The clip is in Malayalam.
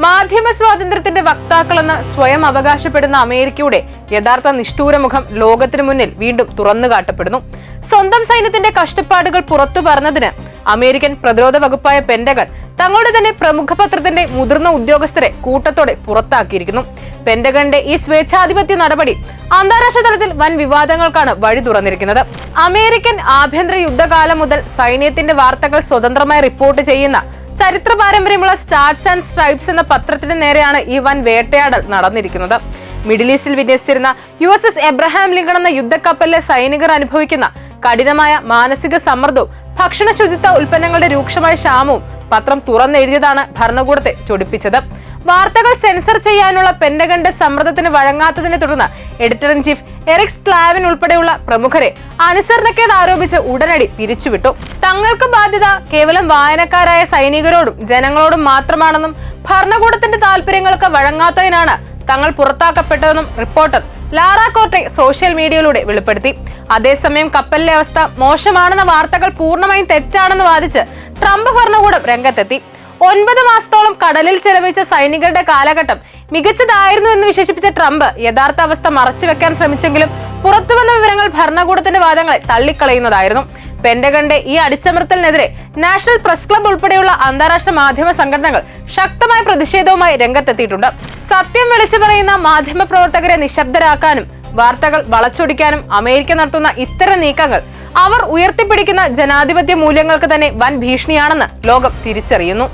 മാധ്യമ സ്വാതന്ത്ര്യത്തിന്റെ വക്താക്കളെന്ന് സ്വയം അവകാശപ്പെടുന്ന അമേരിക്കയുടെ യഥാർത്ഥ നിഷ്ഠൂരമുഖം ലോകത്തിനു മുന്നിൽ വീണ്ടും തുറന്നുകാട്ടപ്പെടുന്നു. സ്വന്തം സൈന്യത്തിന്റെ കഷ്ടപ്പാടുകൾ പുറത്തു പറഞ്ഞതിന് അമേരിക്കൻ പ്രതിരോധ വകുപ്പായ പെന്റഗൺ തങ്ങളുടെ തന്നെ പ്രമുഖ പത്രത്തിന്റെ മുതിർന്ന ഉദ്യോഗസ്ഥരെ കൂട്ടത്തോടെ പുറത്താക്കിയിരിക്കുന്നു. പെന്റഗണിന്റെ ഈ സ്വേച്ഛാധിപത്യ നടപടി അന്താരാഷ്ട്ര തലത്തിൽ വൻ വിവാദങ്ങൾക്കാണ് വഴി തുറന്നിരിക്കുന്നത്. അമേരിക്കൻ ആഭ്യന്തര യുദ്ധകാലം മുതൽ സൈന്യത്തിന്റെ വാർത്തകൾ സ്വതന്ത്രമായി റിപ്പോർട്ട് ചെയ്യുന്ന ചരിത്ര പാരമ്പര്യമുള്ള സ്റ്റാർസ് ആൻഡ് സ്ട്രൈപ്സ് എന്ന പത്രത്തിന് നേരെയാണ് ഈ വൻ വേട്ടയാടൽ നടന്നിരിക്കുന്നത്. മിഡിൽ ഈസ്റ്റിൽ വിന്യസിച്ചിരുന്ന USS എബ്രഹാം ലിങ്കൺ എന്ന യുദ്ധക്കപ്പലിലെ സൈനികർ അനുഭവിക്കുന്ന കഠിനമായ മാനസിക സമ്മർദ്ദവും ഭക്ഷണ ശുചിത്വ ഉൽപ്പന്നങ്ങളുടെ രൂക്ഷമായ ക്ഷാമവും പത്രം തുറന്നെഴുതിയതാണ് ഭരണകൂടത്തെ ചൊടിപ്പിച്ചത്. വാർത്തകൾ സെൻസർ ചെയ്യാനുള്ള പെന്റഗന്റെ സമ്മർദ്ദത്തിന് വഴങ്ങാത്തതിനെ തുടർന്ന് എഡിറ്റർ ഇൻ ചീഫ് എറിക് സ്ക്ലാവിൻ ഉൾപ്പെടെയുള്ള പ്രമുഖരെ അനുസരണക്കേട് ആരോപിച്ച് ഉടനടി പിരിച്ചുവിട്ടു. തങ്ങൾക്ക് ബാധ്യത കേവലം വായനക്കാരായ സൈനികരോടും ജനങ്ങളോടും മാത്രമാണെന്നും ഭരണകൂടത്തിന്റെ താല്പര്യങ്ങൾക്ക് വഴങ്ങാത്തതിനാണ് തങ്ങൾ പുറത്താക്കപ്പെട്ടതെന്നും റിപ്പോർട്ടർ ലാറ കോർട്ടെ സോഷ്യൽ മീഡിയയിലൂടെ വെളിപ്പെടുത്തി. അതേസമയം കപ്പലിലെ അവസ്ഥ മോശമാണെന്ന വാർത്തകൾ പൂർണ്ണമായും തെറ്റാണെന്ന് വാദിച്ച് ട്രംപ് ഭരണകൂടം രംഗത്തെത്തി. 9 മാസത്തോളം കടലിൽ ചെലവഴിച്ച സൈനികരുടെ കാലഘട്ടം മികച്ചതായിരുന്നു എന്ന് വിശേഷിപ്പിച്ച ട്രംപ് യഥാർത്ഥ അവസ്ഥ മറച്ചുവെക്കാൻ ശ്രമിച്ചെങ്കിലും പുറത്തുവന്ന വിവരങ്ങൾ ഭരണകൂടത്തിന്റെ വാദങ്ങളെ തള്ളിക്കളയുന്നതായിരുന്നു. പെന്റഗന്റെ ഈ അടിച്ചമർത്തലിനെതിരെ നാഷണൽ പ്രസ് ക്ലബ് ഉൾപ്പെടെയുള്ള അന്താരാഷ്ട്ര മാധ്യമ സംഘടനകൾ ശക്തമായ പ്രതിഷേധവുമായി രംഗത്തെത്തിയിട്ടുണ്ട്. സത്യം വിളിച്ചു പറയുന്ന മാധ്യമ പ്രവർത്തകരെ നിശബ്ദരാക്കാനും വാർത്തകൾ വളച്ചൊടിക്കാനും അമേരിക്ക നടത്തുന്ന ഇത്തരം നീക്കങ്ങൾ അവർ ഉയർത്തിപ്പിടിക്കുന്ന ജനാധിപത്യ മൂല്യങ്ങൾക്ക് തന്നെ വൻ ഭീഷണിയാണെന്ന് ലോകം തിരിച്ചറിയുന്നു.